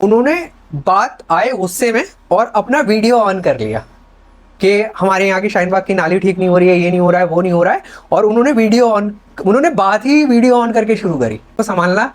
उन्होंने बात आए गुस्से में और अपना वीडियो ऑन कर लिया कि हमारे यहाँ की शाहीन बाग की नाली ठीक नहीं हो रही है, ये नहीं हो रहा है, वो नहीं हो रहा है। और उन्होंने बात ही वीडियो ऑन करके शुरू करी। तो संभालना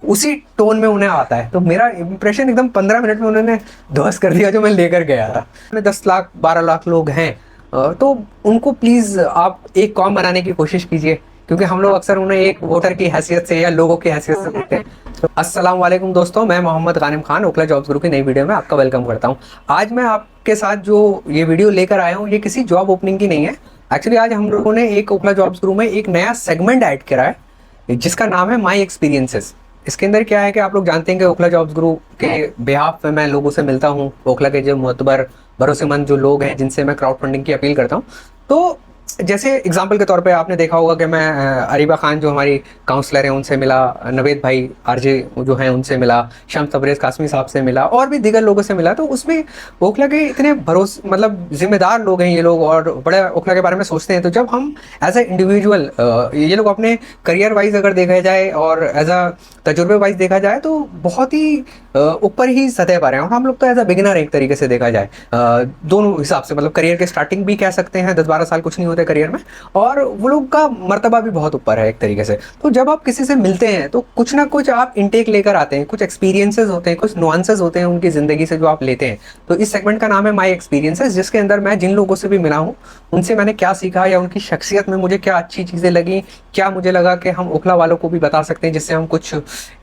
उसी टोन में उन्हें आता है। तो मेरा इंप्रेशन एकदम 15 मिनट में उन्होंने ध्वस्त कर दिया जो मैं लेकर गया था। 10 लाख 12 लाख लोग हैं, तो उनको प्लीज़ आप एक कॉम बनाने की कोशिश कीजिए, क्योंकि हम लोग अक्सर उन्हें एक वोटर की हैसियत से या लोगों की हैसियत से देखते हैं। तो अस्सलाम वालेकुम दोस्तों, मैं मोहम्मद गानिम खान ओखला जॉब्स गुरु की नई वीडियो में आपका वेलकम करता हूं। आज मैं आपके साथ जो ये वीडियो लेकर आया हूं, ये किसी जॉब ओपनिंग की नहीं है। एक्चुअली आज हम लोगों ने एक ओखला जॉब्स गुरु में एक नया सेगमेंट ऐड करा है जिसका नाम है माई एक्सपीरियंसेस। इसके अंदर क्या है कि आप लोग जानते हैं कि ओखला जॉब्स गुरु के बिहाफ में मैं लोगों से मिलता हूँ। ओखला के जो मोतबर भरोसेमंद जो लोग हैं जिनसे मैं क्राउड फंडिंग की अपील करता हूँ। तो जैसे एग्जाम्पल के तौर पे आपने देखा होगा कि मैं अरीबा खान जो हमारी काउंसलर हैं उनसे मिला, नवेद भाई आरजे जो हैं उनसे मिला, शम्स तबरेज़ कासमी साहब से मिला और भी दीगर लोगों से मिला। तो उसमें ओखला के इतने मतलब जिम्मेदार लोग हैं ये लोग और बड़े ओखला के बारे में सोचते हैं। तो जब हम एज ए इंडिविजुअल, ये लोग अपने करियर वाइज अगर देखा जाए और एज अ तजुर्बे वाइज देखा जाए तो बहुत ही ऊपर ही सतह पर हैं, और हम लोग तो एज अ बिगिनर एक तरीके से देखा जाए दोनों हिसाब से। मतलब करियर के स्टार्टिंग भी कह सकते हैं, 10-12 साल कुछ नहीं होते करियर में, और वो लोग का मर्तबा भी बहुत ऊपर है एक तरीके से। तो जब आप किसी से मिलते हैं तो कुछ ना कुछ आप इनटेक लेकर आते हैं, कुछ एक्सपीरियंसेस होते हैं, कुछ नुआंसेस होते हैं उनकी ज़िंदगी से जो आप लेते हैं। तो इस सेगमेंट का नाम है माई एक्सपीरियंसेस, जिसके अंदर मैं जिन लोगों से भी मिला हूँ उनसे मैंने क्या सीखा या उनकी शख्सियत में मुझे क्या अच्छी चीज़ें लगी, क्या मुझे लगा कि हम ओखला वालों को भी बता सकते हैं, जिससे हम कुछ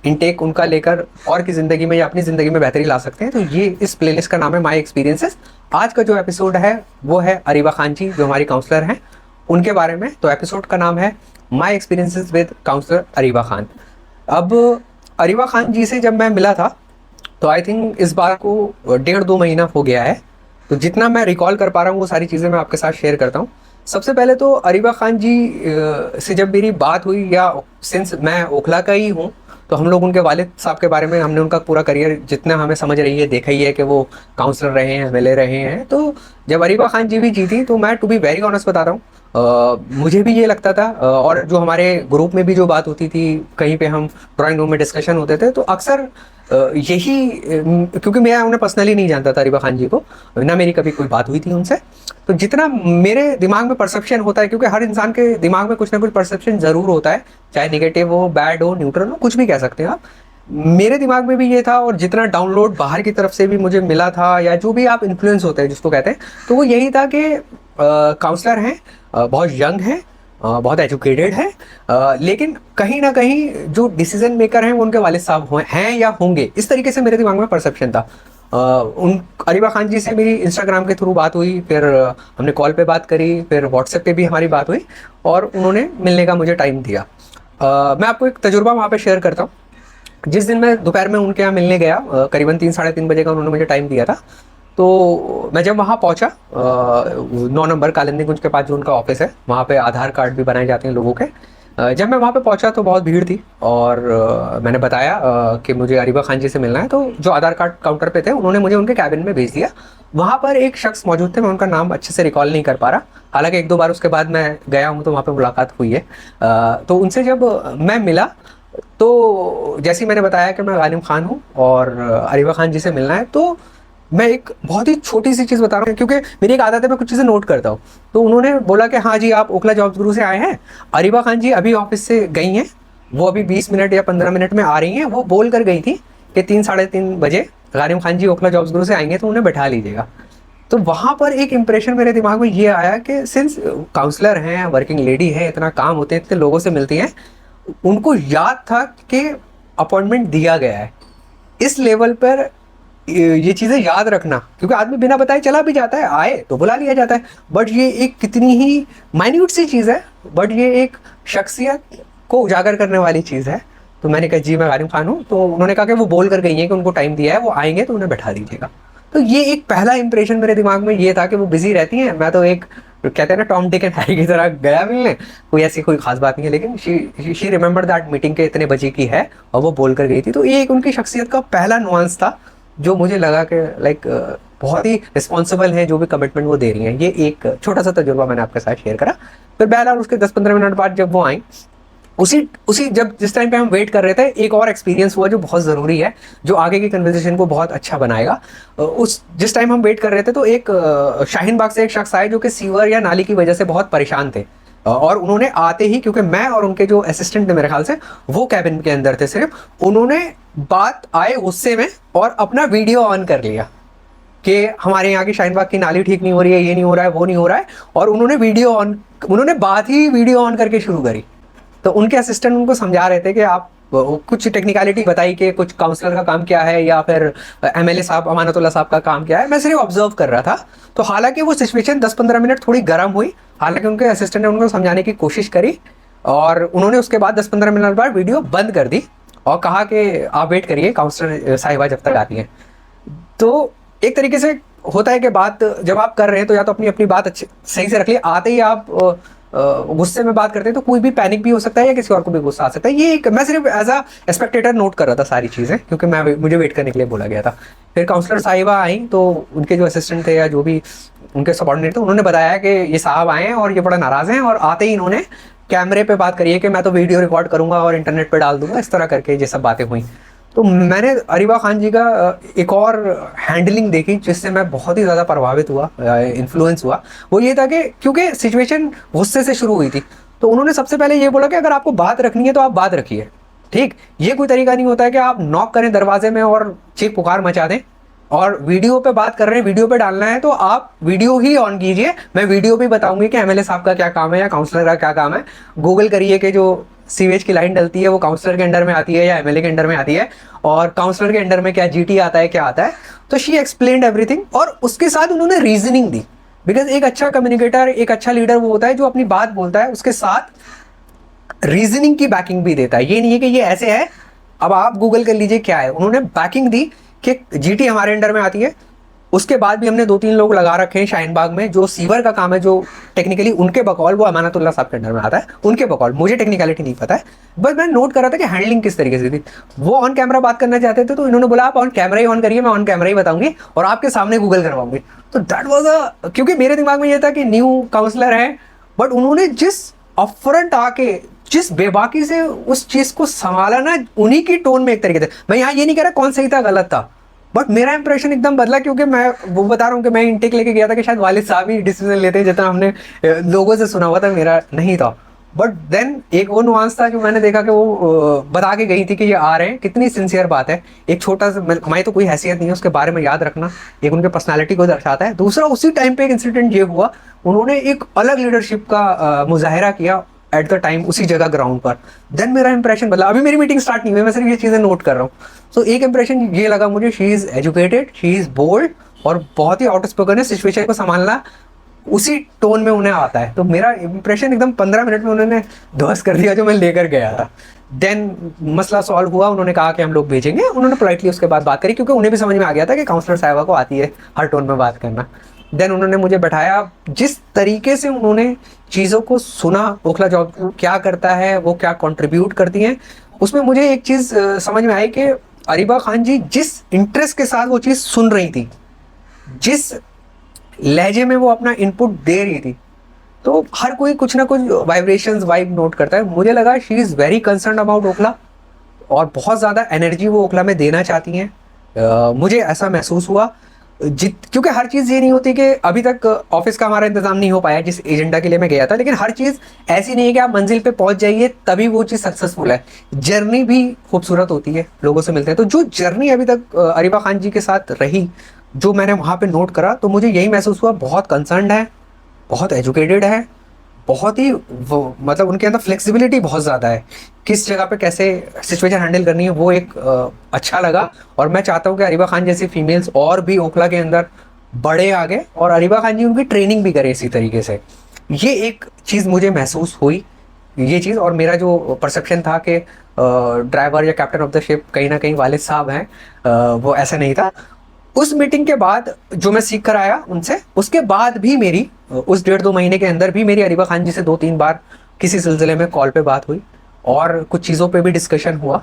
इनटेक उनका लेकर और की ज़िंदगी में या अपनी ज़िंदगी में बेहतरी ला सकते हैं। तो ये इस प्लेलिस्ट का नाम है माई एक्सपीरियंसेस। आज का जो एपिसोड है वो है अरीबा खान जी जो हमारी काउंसलर हैं उनके बारे में। तो एपिसोड का नाम है my experiences with counsellor Areeba Khan. अब अरीबा खान जी से जब मैं मिला था तो आई थिंक इस बार को 1.5-2 महीना हो गया है। तो जितना मैं रिकॉल कर पा रहा हूँ वो सारी चीज़ें मैं आपके साथ शेयर करता हूँ। सबसे पहले तो अरीबा खान जी से जब मेरी बात हुई, या सिंस मैं ओखला का ही हूँ, तो हम लोग उनके वालिद साहब के बारे में, हमने उनका पूरा करियर जितना हमें समझ रही है देखा ही है कि वो काउंसलर रहे हैं, एमएलए रहे हैं। तो जब अरीबा खान जी भी जीती तो मैं टू बी वेरी ऑनेस्ट बता रहा हूँ, मुझे भी ये लगता था, और जो हमारे ग्रुप में भी जो बात होती थी, कहीं पे हम ड्राइंग रूम में डिस्कशन होते थे, तो अक्सर यही क्योंकि मैं उन्हें पर्सनली नहीं जानता था अरीबा खान जी को, ना मेरी कभी कोई बात हुई थी उनसे। तो जितना मेरे दिमाग में परसेप्शन होता है, क्योंकि हर इंसान के दिमाग में कुछ ना कुछ परसेप्शन ज़रूर होता है, चाहे निगेटिव हो, बैड हो, न्यूट्रल हो, कुछ भी कह सकते हैं आप। मेरे दिमाग में भी ये था, और जितना डाउनलोड बाहर की तरफ से भी मुझे मिला था, या जो भी आप इन्फ्लुएंस होते हैं जिसको कहते हैं, तो वो यही था कि काउंसलर हैं, बहुत यंग हैं, बहुत एजुकेटेड है, लेकिन कहीं ना कहीं जो डिसीजन मेकर हैं वो उनके वालिद साहब हैं या होंगे, इस तरीके से मेरे दिमाग में परसेप्शन था। उन अरीबा खान जी से मेरी इंस्टाग्राम के थ्रू बात हुई, फिर हमने कॉल पे बात करी, फिर व्हाट्सएप पे भी हमारी बात हुई, और उन्होंने मिलने का मुझे टाइम दिया। मैं आपको एक तजुर्बा वहाँ पे शेयर करता हूँ। जिस दिन मैं दोपहर में उनके यहाँ मिलने गया, करीबन 3-3:30 बजे का उन्होंने मुझे टाइम दिया था। तो मैं जब वहाँ पहुँचा, 9 नंबर कालिंदी कुंज के पास जो उनका ऑफिस है, वहाँ पे आधार कार्ड भी बनाए जाते हैं लोगों के। जब मैं वहाँ पे पहुँचा तो बहुत भीड़ थी, और मैंने बताया कि मुझे अरीबा खान जी से मिलना है। तो जो आधार कार्ड काउंटर पे थे उन्होंने मुझे उनके कैबिन में भेज दिया। वहाँ पर एक शख्स मौजूद थे, मैं उनका नाम अच्छे से रिकॉल नहीं कर पा रहा, हालांकि 1-2 बार उसके बाद मैं गया हूँ तो वहाँ पर मुलाकात हुई है। तो उनसे जब मैं मिला तो जैसे ही मैंने बताया कि मैं गानिम खान हूँ और अरीबा खान जी से मिलना है, तो मैं एक बहुत ही छोटी सी चीज़ बता रहा हूँ, क्योंकि मेरी एक आदत है मैं कुछ चीज़ें नोट करता हूँ। तो उन्होंने बोला कि हाँ जी आप ओखला जॉब्स गुरु से आए हैं, अरीबा खान जी अभी ऑफिस से गई हैं, वो अभी 20 मिनट या 15 मिनट में आ रही हैं। वो बोल कर गई थी कि 3-3:30 बजे गानिम खान जी ओखला जॉब्स गुरु से आएंगे तो उन्हें बैठा लीजिएगा। तो वहाँ पर एक इम्प्रेशन मेरे दिमाग में ये आया कि सिंस काउंसलर हैं, वर्किंग लेडी है, इतना काम होते हैं, इतने लोगों से मिलती हैं, उनको याद था कि अपॉइंटमेंट दिया गया है। इस लेवल पर ये चीज़ें याद रखना, क्योंकि आदमी बिना बताए चला भी जाता है, आए तो बुला लिया जाता है, बट ये एक कितनी ही माइन्यूट सी चीज़ है, बट ये एक शख्सियत को उजागर करने वाली चीज़ है। तो मैंने कहा जी मैं गानिम खान हूँ। तो उन्होंने कहा कि वो बोल कर गई हैं कि उनको टाइम दिया है, वो आएंगे तो उन्हें बैठा दीजिएगा। तो ये एक पहला इंप्रेशन मेरे दिमाग में ये था कि वो बिजी रहती हैं, मैं तो एक कहते हैं ना टॉम डिक एंड हैरी की तरह गया मिलने, कोई ऐसी कोई खास बात नहीं है, लेकिन शी रिमेंबर दैट मीटिंग के इतने बजे की है और वो बोल कर गई थी। तो ये एक उनकी शख्सियत का पहला नुआंस था जो मुझे लगा कि लाइक बहुत ही रिस्पॉन्सिबल है जो भी कमिटमेंट वो दे रही हैं। ये एक छोटा सा तजुर्बा मैंने आपके साथ शेयर करा। फिर बहरहाल उसके 10-15 मिनट बाद जब वो आई उसी उसी जब जिस टाइम पे हम वेट कर रहे थे, एक और एक्सपीरियंस हुआ जो बहुत ज़रूरी है, जो आगे की कन्वर्सेशन को बहुत अच्छा बनाएगा। उस जिस टाइम हम वेट कर रहे थे तो एक शाहीन बाग से एक शख्स आए जो कि सीवर या नाली की वजह से बहुत परेशान थे। और उन्होंने आते ही, क्योंकि मैं और उनके जो असिस्टेंट थे मेरे ख्याल से वो कैबिन के अंदर थे सिर्फ, उन्होंने बात आए गुस्से में और अपना वीडियो ऑन कर लिया कि हमारे यहाँ की शाहीन बाग की नाली ठीक नहीं हो रही है, ये नहीं हो रहा है, वो नहीं हो रहा है। और उन्होंने बात ही वीडियो ऑन करके शुरू करी। तो उनके असिस्टेंट उनको समझा रहे थे कि आप कुछ टेक्निकलिटी बताई कि कुछ काउंसलर का काम क्या है या फिर एमएलए साहब अमानतुल्लाह साहब का काम क्या है। मैं सिर्फ ऑब्जर्व कर रहा था। तो हालांकि वो सिचुएशन 10-15 मिनट थोड़ी गर्म हुई, हालांकि उनके असिस्टेंट ने उनको समझाने की कोशिश करी और उन्होंने उसके बाद 10-15 मिनट बाद वीडियो बंद कर दी और कहा कि आप वेट करिए, काउंसलर साहिबा जब तक आती है। तो एक तरीके से होता है कि बात जब आप कर रहे हैं तो या तो अपनी अपनी बात अच्छी सही से रख लिया, आते ही आप गुस्से में बात करते हैं तो कोई भी पैनिक भी हो सकता है या किसी और को भी गुस्सा आ सकता है। ये एक मैं सिर्फ एज अ स्पेक्टेटर नोट कर रहा था सारी चीज़ें, क्योंकि मुझे वेट करने के लिए बोला गया था। फिर काउंसलर साहिबा आई तो उनके जो असिस्टेंट थे या जो भी उनके सबॉर्डिनेट थे उन्होंने बताया कि ये साहब आए हैं और ये बड़ा नाराज़ हैं, और आते ही इन्होंने कैमरे पे बात करी है कि मैं तो वीडियो रिकॉर्ड करूंगा और इंटरनेट पे डाल दूंगा, इस तरह करके ये सब बातें हुई। तो मैंने अरीबा खान जी का एक और हैंडलिंग देखी जिससे मैं बहुत ही ज़्यादा प्रभावित हुआ, इन्फ्लुएंस हुआ। वो ये था कि क्योंकि सिचुएशन गुस्से से शुरू हुई थी, तो उन्होंने सबसे पहले ये बोला कि अगर आपको बात रखनी है तो आप बात रखिए, ठीक। ये कोई तरीका नहीं होता है कि आप नॉक करें दरवाजे में और चीख पुकार मचा दें। और वीडियो पे बात कर रहे हैं, वीडियो पे डालना है तो आप वीडियो ही ऑन कीजिए। मैं वीडियो भी बताऊंगी कि एमएलए साहब का क्या काम है या काउंसलर का क्या काम है। गूगल करिए कि जो सीवेज की लाइन डलती है वो काउंसलर के अंडर में आती है या एमएलए के अंडर में आती है, और काउंसलर के अंडर में क्या जीटी आता है, क्या आता है। तो शी एक्सप्लेन्ड एवरीथिंग और उसके साथ उन्होंने रीजनिंग दी। बिकॉज एक अच्छा कम्युनिकेटर, एक अच्छा लीडर वो होता है जो अपनी बात बोलता है उसके साथ रीजनिंग की बैकिंग भी देता है। ये नहीं है कि ये ऐसे है, अब आप गूगल कर लीजिए क्या है। उन्होंने बैकिंग दी कि जीटी हमारे अंडर में आती है, उसके बाद भी हमने 2-3 लोग लगा रखे हैं शाहीन बाग में जो सीवर का काम है, जो टेक्निकली उनके बकौल वो अमानतुल्लाह साहब के अंडर में आता है, उनके बकौल। मुझे टेक्निकलिटी नहीं पता है, बस मैं नोट कर रहा था कि हैंडलिंग किस तरीके से थी। वो ऑन कैमरा बात करना चाहते थे तो इन्होंने बोला आप ऑन कैमरा ही ऑन करिए, मैं ऑन कैमरा ही बताऊंगी और आपके सामने गूगल करवाऊंगी। तो दैट वाज अ, क्योंकि मेरे दिमाग में ये था कि न्यू काउंसलर है, बट उन्होंने जिस अपफ्रंट आके जिस बेबाकी से उस चीज को संभाला ना, उन्हीं की टोन में एक तरीके से। मैं यहाँ ये नहीं कह रहा कौन सही था गलत था, बट मेरा इंप्रेशन एकदम बदला, क्योंकि मैं वो बता रहा हूँ कि मैं इनटेक लेके गया था कि शायद वालिद साहब ही डिसीजन लेते हैं, जितना हमने लोगों से सुना हुआ था मेरा नहीं था। बट देन एक वो नुआंस था जो मैंने देखा कि वो बता के गई थी कि ये आ रहे हैं। कितनी सिंसियर बात है। एक छोटा सा, हमारी तो कोई हैसियत नहीं है उसके बारे में याद रखना, एक उनके पर्सनालिटी को दर्शाता है। दूसरा, उसी टाइम पे एक इंसिडेंट ये हुआ, उन्होंने एक अलग लीडरशिप का मुजाहिरा किया एट द टाइम उसी जगह ग्राउंड पर। देन मेरा इंप्रेशन बदला। अभी मेरी मीटिंग स्टार्ट नहीं हुई, मैं सिर्फ ये चीज़ें नोट कर रहा हूँ। सो एक इंप्रेशन ये लगा मुझे, she is educated, she is bold और बहुत ही आउट स्पोकन है। सिचुएशन को संभालना उसी टोन में उन्हें आता है। तो मेरा इंप्रेशन एकदम 15 मिनट में उन्होंने ध्वस्त कर दिया जो मैं लेकर गया था। देन मसला सॉल्व हुआ, उन्होंने कहा कि हम लोग भेजेंगे। उन्होंने पोलाइटली उसके बाद बात करी, क्योंकि उन्हें भी समझ में आ गया था कि काउंसलर साहिबा को आती है हर टोन में बात करना। देन उन्होंने मुझे बैठाया। जिस तरीके से उन्होंने चीज़ों को सुना, ओखला जॉब क्या करता है, वो क्या कंट्रीब्यूट करती हैं, उसमें मुझे एक चीज़ समझ में आई कि अरीबा खान जी जिस इंटरेस्ट के साथ वो चीज़ सुन रही थी, जिस लहजे में वो अपना इनपुट दे रही थी, तो हर कोई कुछ ना कुछ वाइब्रेशंस वाइब नोट करता है। मुझे लगा she is very concern about Okhla और बहुत ज़्यादा एनर्जी वो ओखला में देना चाहती हैं। मुझे ऐसा महसूस हुआ। क्योंकि हर चीज़ ये नहीं होती कि अभी तक ऑफिस का हमारा इंतजाम नहीं हो पाया जिस एजेंडा के लिए मैं गया था, लेकिन हर चीज़ ऐसी नहीं है कि आप मंजिल पे पहुंच जाइए तभी वो चीज़ सक्सेसफुल है। जर्नी भी खूबसूरत होती है, लोगों से मिलते हैं। तो जो जर्नी अभी तक अरीबा खान जी के साथ रही, जो मैंने वहाँ पे नोट करा, तो मुझे यही महसूस हुआ, बहुत कंसर्न्ड है, बहुत एजुकेटेड है, बहुत ही मतलब उनके अंदर फ्लेक्सिबिलिटी बहुत ज़्यादा है। किस जगह पे कैसे सिचुएशन हैंडल करनी है वो एक अच्छा लगा। और मैं चाहता हूँ कि अरीबा खान जैसी फीमेल्स और भी ओखला के अंदर बड़े आगे, और अरीबा खान जी उनकी ट्रेनिंग भी करे इसी तरीके से। ये एक चीज़ मुझे महसूस हुई, ये चीज़। और मेरा जो परसेप्शन था कि ड्राइवर या कैप्टन ऑफ द शिप कहीं ना कहीं वालिद साहब हैं, वो ऐसा नहीं था। उस मीटिंग के बाद जो मैं सीख कर आया उनसे, उसके बाद भी मेरी उस 1.5-2 महीने के अंदर भी मेरी अरीबा खान जी से 2-3 बार किसी सिलसिले में कॉल पे बात हुई और कुछ चीज़ों पे भी डिस्कशन हुआ।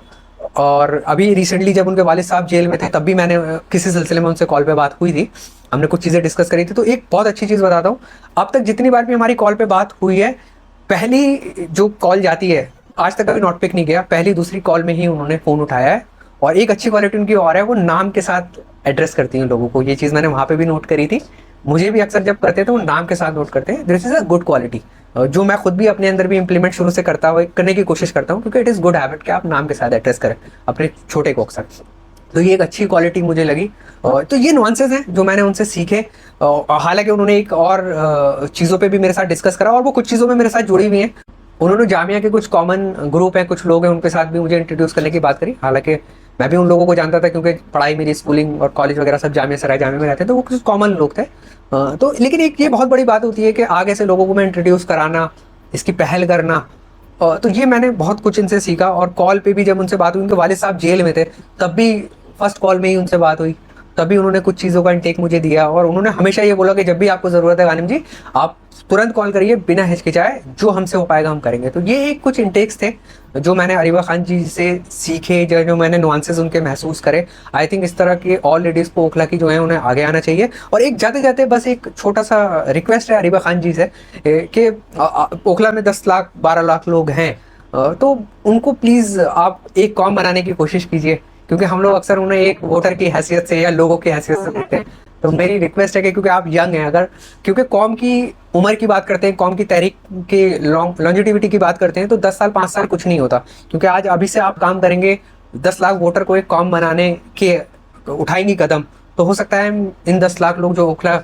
और अभी रिसेंटली जब उनके वालिद साहब जेल में थे तब भी मैंने किसी सिलसिले में उनसे कॉल पे बात हुई थी, हमने कुछ चीज़ें डिस्कस करी थी। तो एक बहुत अच्छी चीज़ बताता हूँ, अब तक जितनी बार भी हमारी कॉल पे बात हुई है, पहली जो कॉल जाती है आज तक कभी नॉट पिक नहीं किया, पहली दूसरी कॉल में ही उन्होंने फ़ोन उठाया है। और एक अच्छी क्वालिटी उनकी और है, वो नाम के साथ एड्रेस करती हैं लोगों को। ये चीज़ मैंने वहाँ पे भी नोट करी थी, मुझे भी अक्सर जब करते हैं तो वो नाम के साथ नोट करते हैं। This is a good quality, जो मैं खुद भी अपने अंदर भी इंप्लीमेंट शुरू से करता हुआ करने की कोशिश करता हूँ, क्योंकि इट इज़ गुड हैबिट कि आप नाम के साथ एड्रेस करें अपने छोटे को अक्सर। तो ये एक अच्छी क्वालिटी मुझे लगी। तो ये नुआंसेस हैं जो मैंने उनसे सीखे। हालांकि उन्होंने एक और चीज़ों पे भी मेरे साथ डिस्कस करा, और वो कुछ चीज़ों में मेरे साथ जुड़ी हुई हैं। उन्होंने जामिया के कुछ कॉमन ग्रुप हैं, कुछ लोग हैं, उनके साथ भी मुझे इंट्रोड्यूस करने की बात करी। हालांकि मैं भी उन लोगों को जानता था, क्योंकि पढ़ाई मेरी स्कूलिंग और कॉलेज वगैरह सब जामिया सराय जामिया में रहते हैं, तो वो कुछ कॉमन लोग थे। तो लेकिन एक ये बहुत बड़ी बात होती है कि आगे से लोगों को मैं इंट्रोड्यूस कराना, इसकी पहल करना। तो ये मैंने बहुत कुछ इनसे सीखा। और कॉल पे भी जब उनसे बात हुई, उनके वालिद साहब जेल में थे, तब भी फर्स्ट कॉल में ही उनसे बात हुई, तभी उन्होंने कुछ चीज़ों का इंटेक मुझे दिया। और उन्होंने हमेशा ये बोला कि जब भी आपको ज़रूरत है गानिम जी, आप तुरंत कॉल करिए, बिना हिचकिचाए, जो हमसे हो पाएगा हम करेंगे। तो ये एक कुछ इंटेक्स थे जो मैंने अरीबा खान जी से सीखे, जो मैंने नुआंसेस उनके महसूस करे। आई थिंक इस तरह के ऑल लेडीज़ को ओखला की जो है उन्हें आगे आना चाहिए। और एक जाते जाते बस एक छोटा सा रिक्वेस्ट है अरीबा खान जी से कि ओखला में 10 लाख 12 लाख लोग हैं, तो उनको प्लीज़ आप एक कॉम बनाने की कोशिश कीजिए, क्योंकि हम लोग अक्सर उन्हें एक वोटर की हैसियत से या लोगों की हैसियत से देखते हैं। तो मेरी रिक्वेस्ट है कि क्योंकि आप यंग हैं, अगर क्योंकि कौम की उम्र की बात करते हैं, कौम की तहरीक की लॉन्जिटिविटी की बात करते हैं, तो 10 साल 5 साल कुछ नहीं होता। क्योंकि आज अभी से आप काम करेंगे, 10 लाख वोटर को एक कौम बनाने के उठाएंगी कदम, तो हो सकता है इन 10 लाख लोग जो ओखला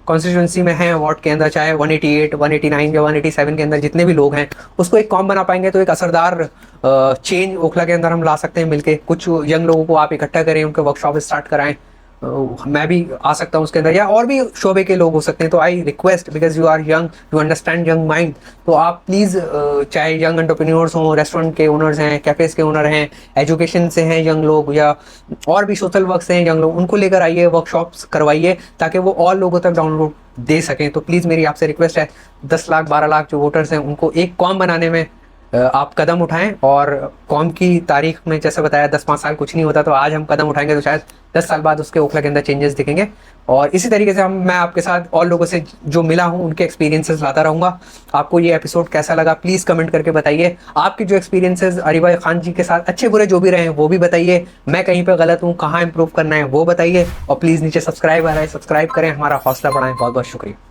कॉन्स्टिट्यूंसी में हैं वार्ड के अंदर, चाहे 188, 189 या 187 के अंदर जितने भी लोग हैं, उसको एक कॉम बना पाएंगे। तो एक असरदार चेंज ओखला के अंदर हम ला सकते हैं मिलके। कुछ यंग लोगों को आप इकट्ठा करें, उनके वर्कशॉप स्टार्ट कराएं, मैं भी आ सकता हूँ उसके अंदर, या और भी शोबे के लोग हो सकते हैं। तो I request, because you are young, you understand young mind, तो आप प्लीज़, चाहे यंग एंटरप्रेन्योर्स हों, रेस्टोरेंट के ओनर्स हैं, कैफ़ेज़ के ओनर हैं, एजुकेशन से हैं यंग लोग, या और भी सोशल वर्क से हैं यंग लोग, उनको लेकर आइए, वर्कशॉप्स करवाइए, ताकि वो और लोगों तक डाउनलोड दे सकें। तो प्लीज़ मेरी आपसे रिक्वेस्ट है, 10 लाख 12 लाख जो वोटर्स हैं उनको एक कॉम बनाने में आप कदम उठाएं। और कौम की तारीख में जैसे बताया 10-5 साल कुछ नहीं होता, तो आज हम कदम उठाएंगे तो शायद 10 साल बाद उसके ओखला के अंदर चेंजेस दिखेंगे। और इसी तरीके से मैं आपके साथ और लोगों से जो मिला हूं उनके एक्सपीरियंसेस लाता रहूँगा। आपको ये एपिसोड कैसा लगा प्लीज़ कमेंट करके बताइए। आपके जो एक्सपीरियंसेस अरीबा खान जी के साथ अच्छे बुरे जो भी रहे वो भी बताइए। मैं कहीं पर गलत हूँ, कहाँ इंप्रूव करना है वो बताइए। और प्लीज़ नीचे सब्सक्राइब आ रहा है, सब्सक्राइब करें, हमारा हौसला बढ़ाएं। बहुत बहुत शुक्रिया।